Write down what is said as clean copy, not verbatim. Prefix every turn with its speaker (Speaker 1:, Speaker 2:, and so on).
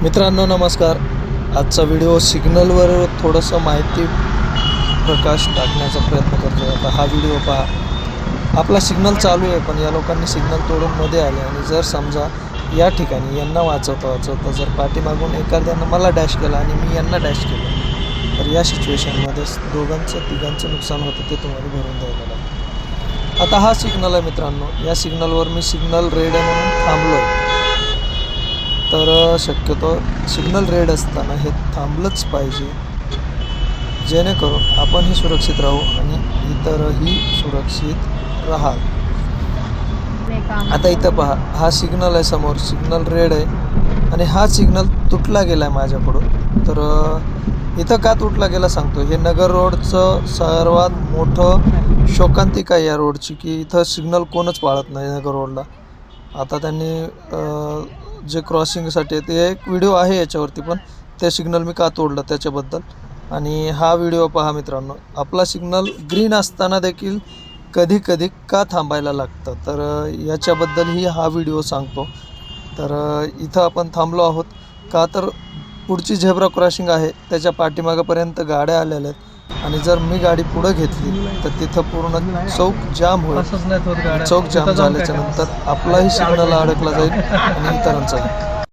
Speaker 1: मित्रांनो नमस्कार. आजचा व्हिडिओ सिग्नलवर थोडंसं माहिती प्रकाश टाकण्याचा प्रयत्न करतो. आता हा व्हिडिओ पहा. आपला सिग्नल चालू आहे पण या लोकांनी सिग्नल तोडून मध्ये आले आणि जर समजा या ठिकाणी यांना वाचवता जर पाठीमागून एखाद्यानं मला डॅश केला आणि मी यांना डॅश केलं तर या सिच्युएशनमध्ये तिघांचं नुकसान होतं, ते तुम्हाला भरून द्यायला लागेल. आता हा सिग्नल आहे मित्रांनो. या सिग्नलवर मी सिग्नल रेड आहे म्हणून थांबलो आहे. तर शक्यतो सिग्नल रेड असताना हे थांबलंच पाहिजे, जेणेकरून आपणही सुरक्षित राहू आणि इतरही सुरक्षित राहाल. आता इथं पहा, हा सिग्नल आहे समोर, सिग्नल रेड आहे आणि हा सिग्नल तुटला गेला आहे माझ्याकडून. तर इथं का तुटला गेला सांगतो. हे नगर रोडचं सर्वात मोठं शोकांतिका आहे या रोडची, की इथं सिग्नल कोणच पाळत नाही नगर रोडला. आता त्यांनी जे क्रॉसिंगसाठी ते एक व्हिडिओ आहे याच्यावरती, पण ते सिग्नल मी का तोडलं त्याच्याबद्दल. आणि हा व्हिडिओ पहा मित्रांनो. आपला सिग्नल ग्रीन असताना देखील कधी कधी का थांबायला लागतं, तर याच्याबद्दलही हा व्हिडिओ सांगतो. तर इथं आपण थांबलो आहोत का, तर पुढची झेब्रा क्रॉसिंग आहे, त्याच्या पाठीमागापर्यंत गाड्या आलेल्या आहेत आणि जर मी गाडी पुढं घेतली तर तिथं पूर्ण चौक जाम होईल. चौक जाम झाल्याच्या नंतर आपलाही सिग्नल अडकला जाईल आणि इतरांचाही.